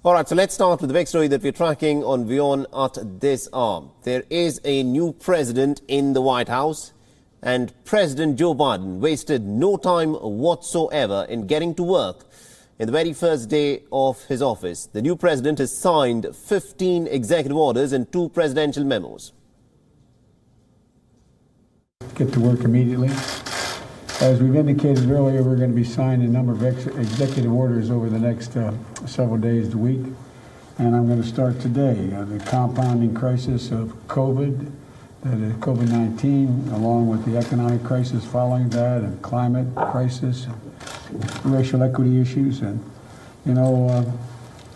All right, so let's start with the big story that we're tracking on WION at this hour. There is a new president in the White House, and President Joe Biden wasted no time whatsoever in getting to work in the very first day of his office. The new president has signed 15 executive orders and 2 presidential memos. Get to work immediately. As we've indicated earlier, we're going to be signing a number of executive orders over the next several days to week. And I'm going to start today. The compounding crisis of COVID, that is COVID-19, along with the economic crisis following that, and climate crisis, and racial equity issues. And, you know,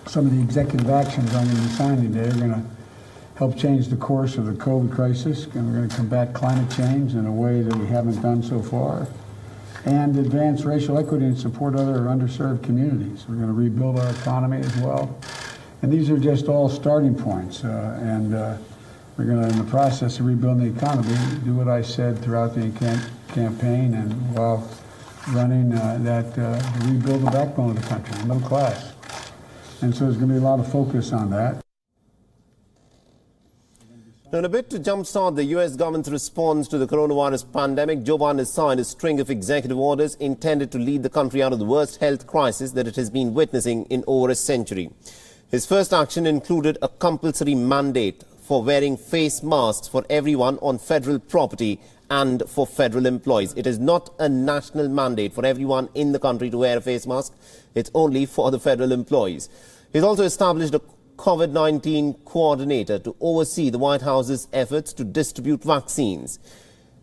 some of the executive actions I'm going to be signing today are going to help change the course of the COVID crisis, and we're going to combat climate change in a way that we haven't done so far, and advance racial equity and support other underserved communities. We're going to rebuild our economy as well. And these are just all starting points. We're going to, in the process of rebuilding the economy, do what I said throughout the campaign and while running rebuild the backbone of the country, the middle class. And so there's going to be a lot of focus on that. Now, in a bid to jumpstart the U.S. government's response to the coronavirus pandemic, Joe Biden has signed a string of executive orders intended to lead the country out of the worst health crisis that it has been witnessing in over a century. His first action included a compulsory mandate for wearing face masks for everyone on federal property and for federal employees. It is not a national mandate for everyone in the country to wear a face mask. It's only for the federal employees. He's also established a COVID-19 coordinator to oversee the White House's efforts to distribute vaccines.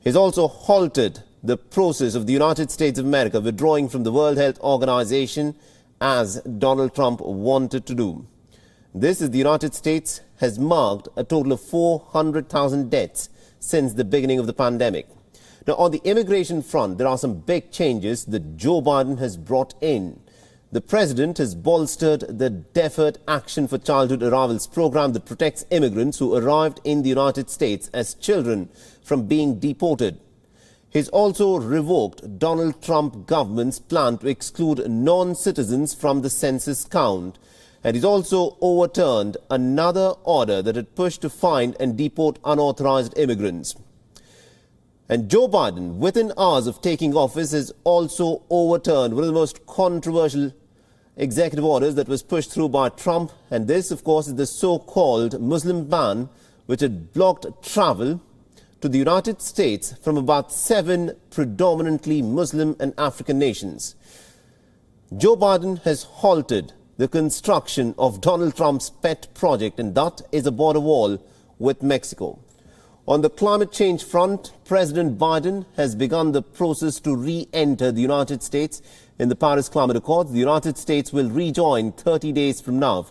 He's also halted the process of the United States of America withdrawing from the World Health Organization, as Donald Trump wanted to do. This is the United States has marked a total of 400,000 deaths since the beginning of the pandemic. Now, on the immigration front, there are some big changes that Joe Biden has brought in. The president has bolstered the Deferred Action for Childhood Arrivals program that protects immigrants who arrived in the United States as children from being deported. He's also revoked Donald Trump government's plan to exclude non-citizens from the census count. And he's also overturned another order that had pushed to find and deport unauthorized immigrants. And Joe Biden, within hours of taking office, has also overturned one of the most controversial executive orders that was pushed through by Trump. And this, of course, is the so-called Muslim ban, which had blocked travel to the United States from about 7 predominantly Muslim and African nations. Joe Biden has halted the construction of Donald Trump's pet project, and that is a border wall with Mexico. On the climate change front, President Biden has begun the process to re-enter the United States in the Paris Climate Accords. The United States will rejoin 30 days from now.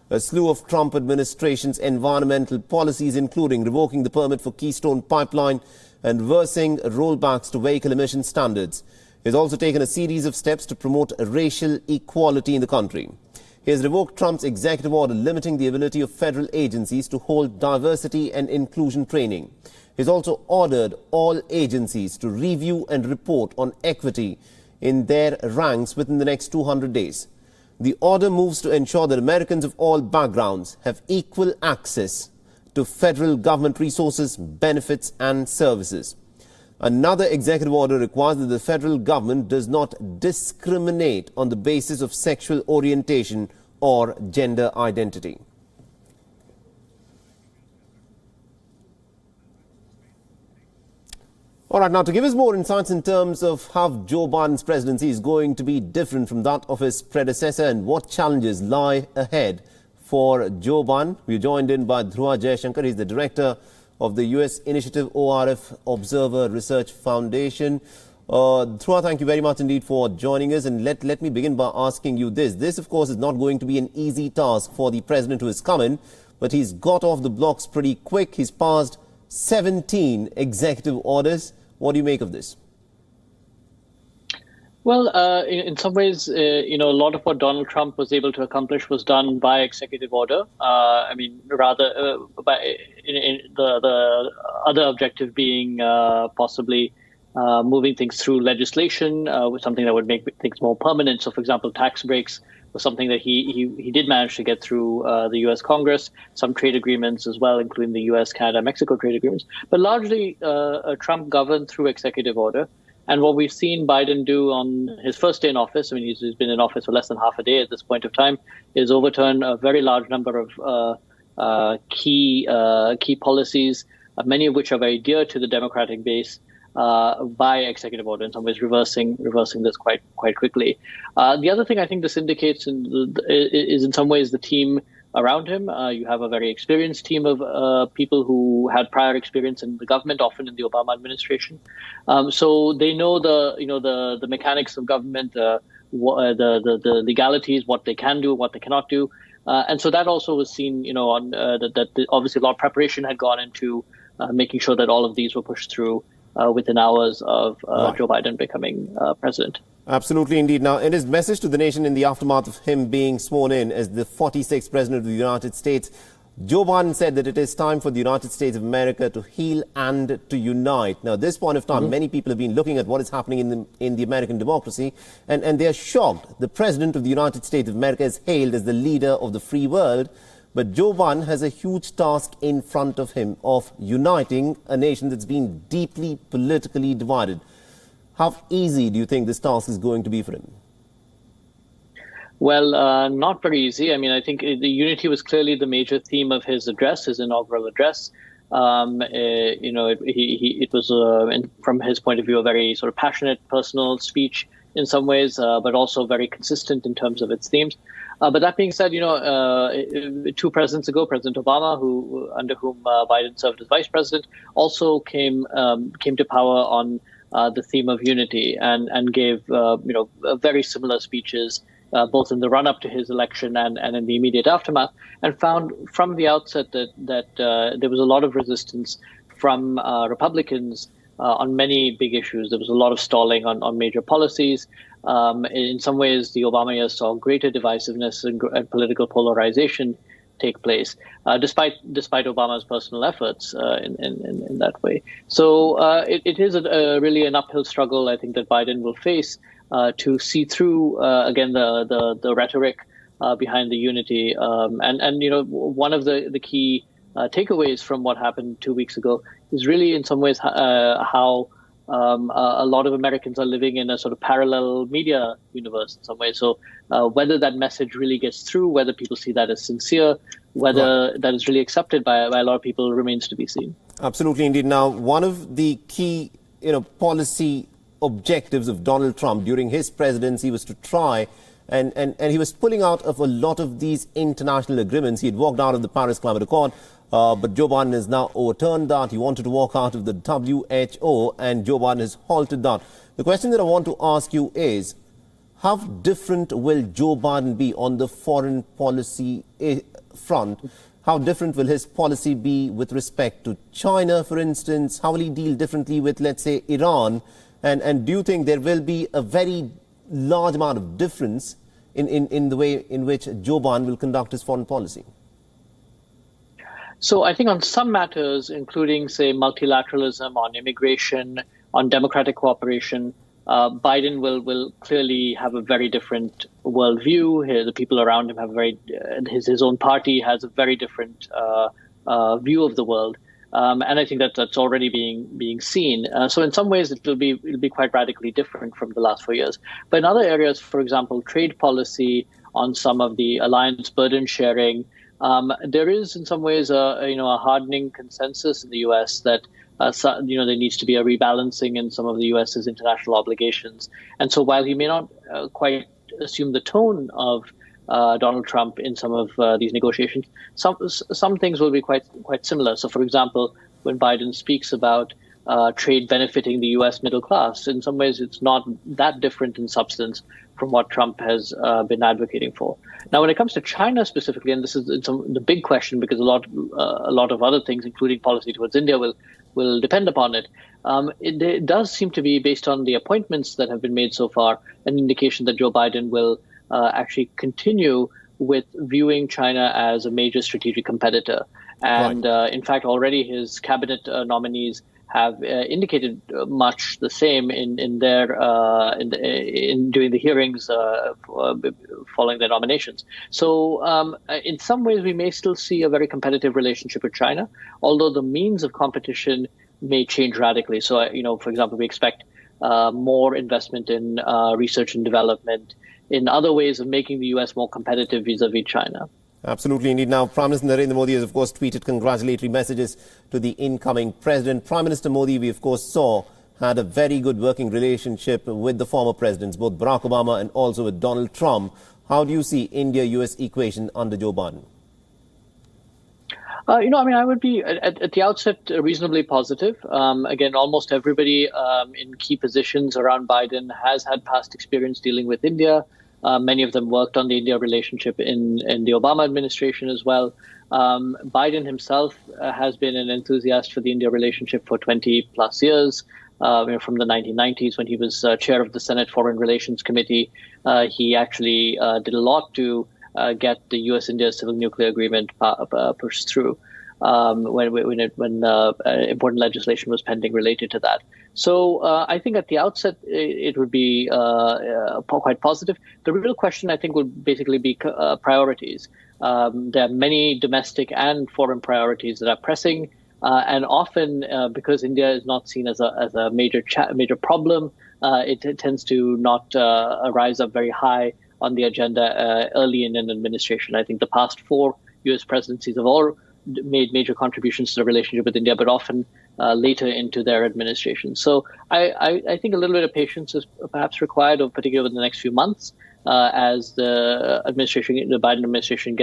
A slew of Trump administration's environmental policies, including revoking the permit for Keystone Pipeline and reversing rollbacks to vehicle emission standards. He has also taken a series of steps to promote racial equality in the country. He has revoked Trump's executive order limiting the ability of federal agencies to hold diversity and inclusion training. He has also ordered all agencies to review and report on equity in their ranks within the next 200 days. The order moves to ensure that Americans of all backgrounds have equal access to federal government resources, benefits and services. Another executive order requires that the federal government does not discriminate on the basis of sexual orientation or gender identity. All right, now to give us more insights in terms of how Joe Biden's presidency is going to be different from that of his predecessor and what challenges lie ahead for Joe Biden, we're joined in by Dhruva Jaishankar. He's the director of the U.S. Initiative ORF Observer Research Foundation. Dhruva, thank you very much indeed for joining us. And let me begin by asking you this. This, of course, is not going to be an easy task for the president who is coming, but he's got off the blocks pretty quick. He's passed 17 executive orders. What do you make of this? Well, in some ways, a lot of what Donald Trump was able to accomplish was done by executive order. Rather by the other objective being possibly moving things through legislation, with something that would make things more permanent. So, for example, tax breaks was something that he did manage to get through the U.S. Congress, some trade agreements as well, including the U.S., Canada, Mexico trade agreements. But largely, Trump governed through executive order. And what we've seen Biden do on his first day in office, I mean, he's been in office for less than half a day at this point of time, is overturn a very large number of key policies, many of which are very dear to the Democratic base, by executive order, in some ways reversing this quite quickly. The other thing I think this indicates is in some ways the team around him. You have a very experienced team of people who had prior experience in the government, often in the Obama administration. So they know the mechanics of government, the legalities, what they can do, what they cannot do. And so that also was seen, that obviously a lot of preparation had gone into making sure that all of these were pushed through within hours of Joe Biden becoming president. Absolutely, indeed. Now, in his message to the nation in the aftermath of him being sworn in as the 46th President of the United States, Joe Biden said that it is time for the United States of America to heal and to unite. Now, at this point of time, many people have been looking at what is happening in the American democracy, and they are shocked. The President of the United States of America is hailed as the leader of the free world, but Joe Biden has a huge task in front of him of uniting a nation that's been deeply politically divided. How easy do you think this task is going to be for him? Well, not very easy. I mean, I think the unity was clearly the major theme of his address, his inaugural address. It was, from his point of view, a very sort of passionate, personal speech in some ways, but also very consistent in terms of its themes. But that being said, 2 presidents ago, President Obama, under whom Biden served as vice president, also came to power on the theme of unity and gave very similar speeches, both in the run-up to his election and in the immediate aftermath, and found from the outset that there was a lot of resistance from Republicans on many big issues. There was a lot of stalling on major policies. In some ways, the Obama years saw greater divisiveness and political polarization take place, despite Obama's personal efforts in that way. So it is really an uphill struggle, I think, that Biden will face to see through again the rhetoric behind the unity. One of the key takeaways from what happened 2 weeks ago is really, in some ways, how a lot of Americans are living in a sort of parallel media universe in some way. So whether that message really gets through, whether people see that as sincere, whether that is really accepted by a lot of people remains to be seen. Absolutely, indeed. Now, one of the key, policy objectives of Donald Trump during his presidency was to try and he was pulling out of a lot of these international agreements. He had walked out of the Paris Climate Accord, but Joe Biden has now overturned that. He wanted to walk out of the WHO, and Joe Biden has halted that. The question that I want to ask you is, how different will Joe Biden be on the foreign policy front? How different will his policy be with respect to China, for instance? How will he deal differently with, let's say, Iran? And do you think there will be a very large amount of difference in the way in which Joe Biden will conduct his foreign policy? So I think on some matters, including, say, multilateralism, on immigration, on democratic cooperation, Biden will clearly have a very different worldview. The people around him his own party has a very different view of the world. And I think that's already being seen. So in some ways, it'll be quite radically different from the last 4 years. But in other areas, for example, trade policy, on some of the alliance burden sharing, there is in some ways a hardening consensus in the U.S. that there needs to be a rebalancing in some of the U.S.'s international obligations. And so while he may not quite assume the tone of Donald Trump in some of these negotiations, some things will be quite similar. So, for example, when Biden speaks about trade benefiting the U.S. middle class, in some ways it's not that different in substance from what Trump has been advocating for. Now, when it comes to China specifically, and this is the big question, because a lot of other things, including policy towards India, will depend upon it. It does seem to be, based on the appointments that have been made so far, an indication that Joe Biden will actually continue with viewing China as a major strategic competitor. And in fact, already his cabinet nominees have indicated much the same in during the hearings following their nominations. So in some ways, we may still see a very competitive relationship with China, although the means of competition may change radically. So, for example, we expect more investment in research and development, in other ways of making the U.S. more competitive vis-a-vis China. Absolutely indeed. Now, Prime Minister Narendra Modi has, of course, tweeted congratulatory messages to the incoming president. Prime Minister Modi, we, of course, saw had a very good working relationship with the former presidents, both Barack Obama and also with Donald Trump. How do you see India-US equation under Joe Biden? I would be at the outset reasonably positive. Again, almost everybody in key positions around Biden has had past experience dealing with India. Many of them worked on the India relationship in the Obama administration as well. Biden himself has been an enthusiast for the India relationship for 20 plus years. From the 1990s, when he was chair of the Senate Foreign Relations Committee, he actually did a lot to get the U.S.-India civil nuclear agreement pushed through when important legislation was pending related to that. So I think at the outset it would be quite positive. The real question, I think, would basically be priorities. There are many domestic and foreign priorities that are pressing, and often because India is not seen as a major problem, it tends to not rise up very high on the agenda early in an administration. I think the past 4 U.S. presidencies have all made major contributions to the relationship with India, but often later into their administration. So I think a little bit of patience is perhaps required, particularly over the next few months, as the Biden administration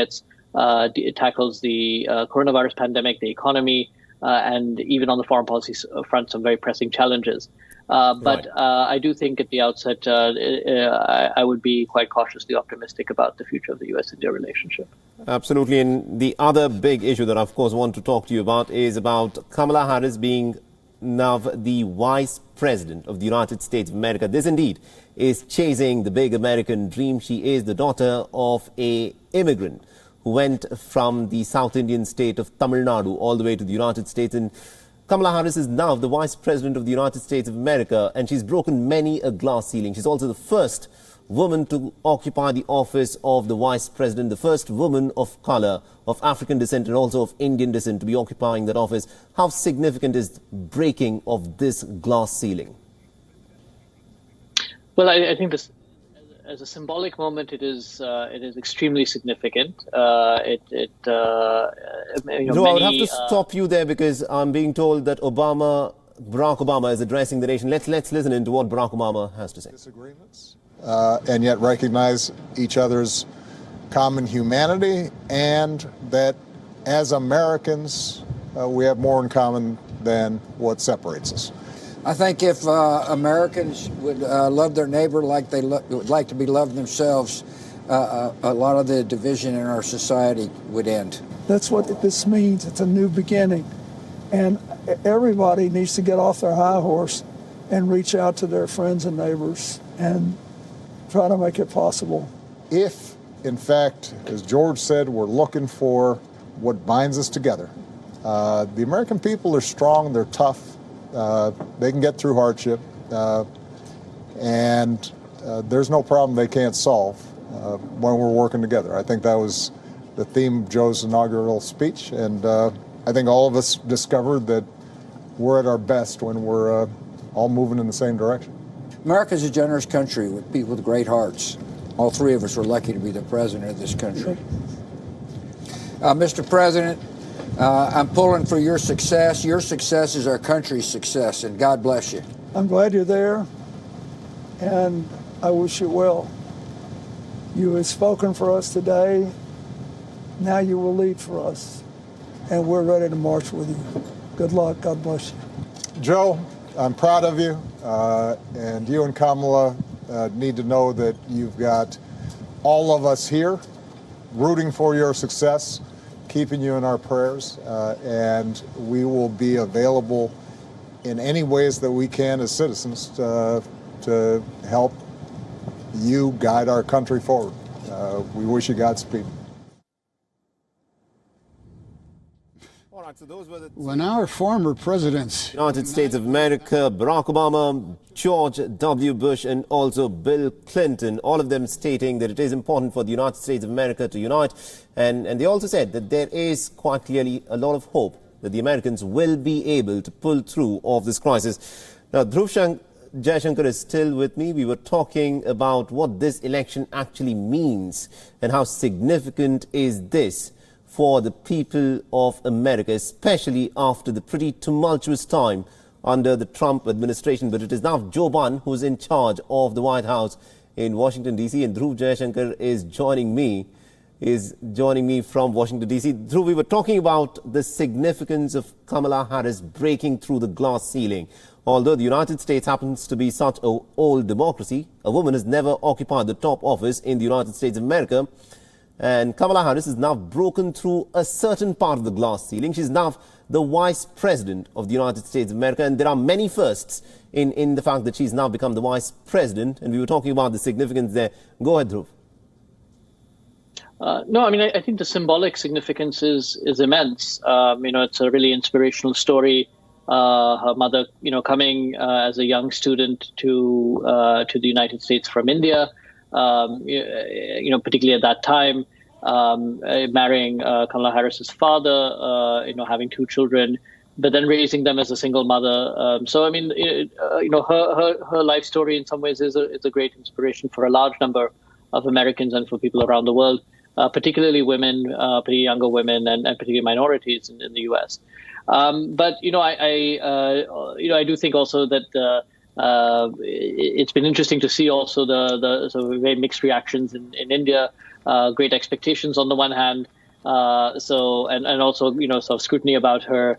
tackles the coronavirus pandemic, the economy, and even on the foreign policy front, some very pressing challenges. But I do think at the outset, I would be quite cautiously optimistic about the future of the U.S.-India relationship. Absolutely. And the other big issue that I, of course, want to talk to you about is about Kamala Harris being now the Vice President of the United States of America. This indeed is chasing the big American dream. She is the daughter of an immigrant who went from the South Indian state of Tamil Nadu all the way to the United States. And Kamala Harris is now the Vice President of the United States of America, and she's broken many a glass ceiling. She's also the first woman to occupy the office of the Vice President, the first woman of color, of African descent and also of Indian descent to be occupying that office. How significant is breaking of this glass ceiling? Well, I think this, as a symbolic moment, it is extremely significant. I would have to stop you there because I'm being told that Barack Obama is addressing the nation. Let's listen into what Barack Obama has to say. Disagreements, and yet recognize each other's common humanity, and that as Americans, we have more in common than what separates us. I think if Americans would love their neighbor like they would like to be loved themselves, a lot of the division in our society would end. That's what this means. It's a new beginning. And everybody needs to get off their high horse and reach out to their friends and neighbors and try to make it possible. If, in fact, as George said, we're looking for what binds us together, the American people are strong, they're tough. They can get through hardship, and there's no problem they can't solve when we're working together. I think that was the theme of Joe's inaugural speech, and I think all of us discovered that we're at our best when we're all moving in the same direction. America's a generous country with people with great hearts. All three of us were lucky to be the president of this country. Mr. President, I'm pulling for your success. Your success is our country's success, and God bless you. I'm glad you're there, and I wish you well. You have spoken for us today. Now you will lead for us, and we're ready to march with you. Good luck. God bless you. Joe, I'm proud of you, and you and Kamala need to know that you've got all of us here rooting for your success, keeping you in our prayers, and we will be available in any ways that we can as citizens to help you guide our country forward. We wish you Godspeed. All right, so those were the When our former presidents, United States of America, Barack Obama, George W. Bush, and also Bill Clinton, all of them stating that it is important for the United States of America to unite. And they also said that there is quite clearly a lot of hope that the Americans will be able to pull through of this crisis. Now, Dhruv Jaishankar is still with me. We were talking about what this election actually means and how significant is this for the people of America, especially after the pretty tumultuous time under the Trump administration. But it is now Joe Biden who's in charge of the White House in Washington, D.C. And Dhruv Jaishankar is joining me from Washington, D.C. Dhruv, we were talking about the significance of Kamala Harris breaking through the glass ceiling. Although the United States happens to be such an old democracy, a woman has never occupied the top office in the United States of America. And Kamala Harris has now broken through a certain part of the glass ceiling. She's now the Vice President of the United States of America. And there are many firsts in the fact that she's now become the Vice President. And we were talking about the significance there. Go ahead, Dhruv. No, I mean, I think the symbolic significance is immense. It's a really inspirational story. Her mother, coming as a young student to the United States from India, particularly at that time, marrying Kamala Harris's father, having two children, but then raising them as a single mother. Her life story in some ways is a great inspiration for a large number of Americans and for people around the world, particularly women, particularly younger women, and particularly minorities in the U.S. But I do think also that it's been interesting to see also the sort of very mixed reactions in India, great expectations on the one hand, and also sort of scrutiny about her,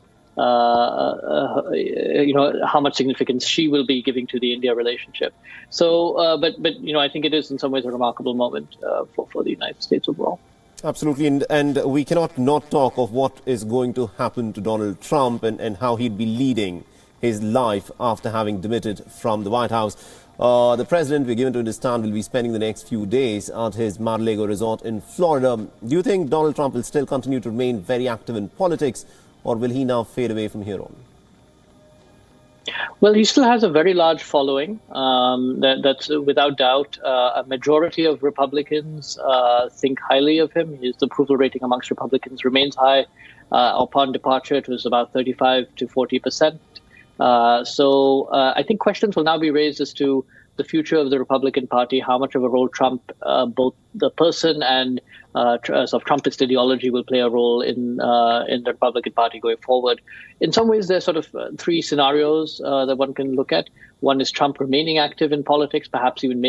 how much significance she will be giving to the India relationship. So, but I think it is in some ways a remarkable moment for the United States overall. Absolutely, and we cannot not talk of what is going to happen to Donald Trump and how he'd be leading his life after having demitted from the White House. The president, we're given to understand, will be spending the next few days at his Mar-a-Lago resort in Florida. Do you think Donald Trump will still continue to remain very active in politics, or will he now fade away from here on? Well, he still has a very large following. That's without doubt. A majority of Republicans think highly of him. His approval rating amongst Republicans remains high. Upon departure, it was about 35 to 40%. So I think questions will now be raised as to the future of the Republican Party, how much of a role Trump, both the person and sort of Trumpist ideology, will play a role in the Republican Party going forward. In some ways, there's sort of three scenarios that one can look at. One is Trump remaining active in politics, perhaps even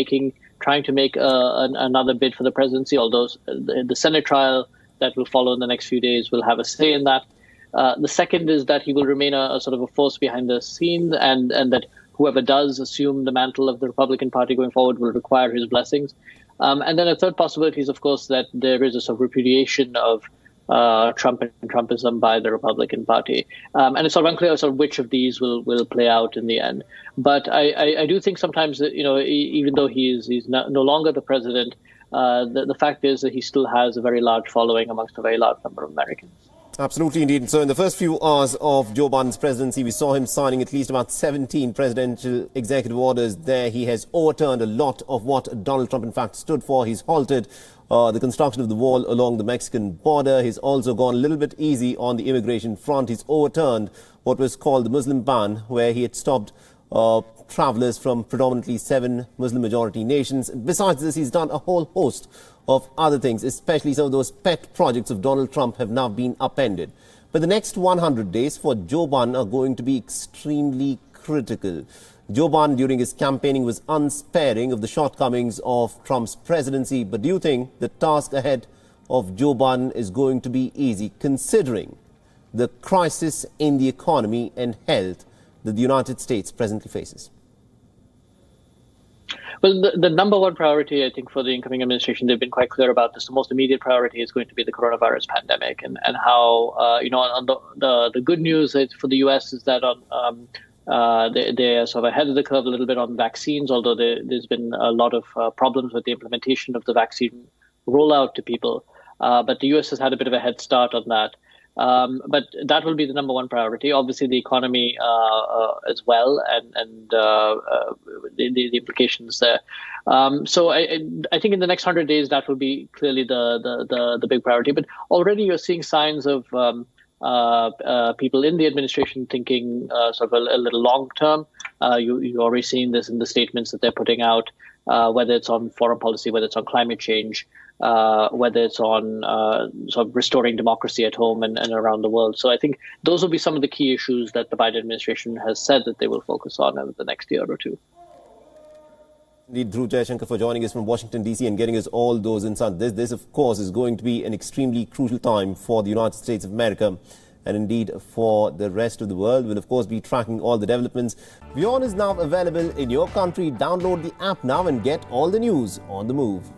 trying to make another bid for the presidency, although the Senate trial that will follow in the next few days will have a say in that. The second is that he will remain a sort of a force behind the scenes, and that whoever does assume the mantle of the Republican Party going forward will require his blessings. And then a third possibility is, of course, that there is a sort of repudiation of Trump and Trumpism by the Republican Party. And it's sort of unclear sort of which of these will play out in the end. But I do think sometimes that, even though he's no longer the president, the fact is that he still has a very large following amongst a very large number of Americans. Absolutely, indeed. So in the first few hours of Joe Biden's presidency, we saw him signing at least about 17 presidential executive orders there. He has overturned a lot of what Donald Trump, in fact, stood for. He's halted the construction of the wall along the Mexican border. He's also gone a little bit easy on the immigration front. He's overturned what was called the Muslim ban, where he had stopped travelers from predominantly 7 Muslim-majority nations. Besides this, he's done a whole host of other things, especially some of those pet projects of Donald Trump have now been upended. But the next 100 days for Joe Biden are going to be extremely critical. Joe Biden, during his campaigning, was unsparing of the shortcomings of Trump's presidency. But do you think the task ahead of Joe Biden is going to be easy, considering the crisis in the economy and health that the United States presently faces? Well, the number one priority, I think, for the incoming administration, they've been quite clear about this. The most immediate priority is going to be the coronavirus pandemic, and how, on the good news for the U.S. is that they're sort of ahead of the curve a little bit on vaccines, although there's been a lot of problems with the implementation of the vaccine rollout to people. But the U.S. has had a bit of a head start on that. But that will be the number one priority. Obviously, the economy as well, and the implications there. So I think in the next 100 days that will be clearly the big priority. But already you're seeing signs of people in the administration thinking sort of a little long term. You're already seeing this in the statements that they're putting out, whether it's on foreign policy, whether it's on climate change, whether it's on sort of restoring democracy at home and around the world. So I think those will be some of the key issues that the Biden administration has said that they will focus on over the next year or two. Indeed, Dhruv Jayashankar, for joining us from Washington, D.C. and getting us all those insights. This, of course, is going to be an extremely crucial time for the United States of America and indeed for the rest of the world. We'll, of course, be tracking all the developments. WION is now available in your country. Download the app now and get all the news on the move.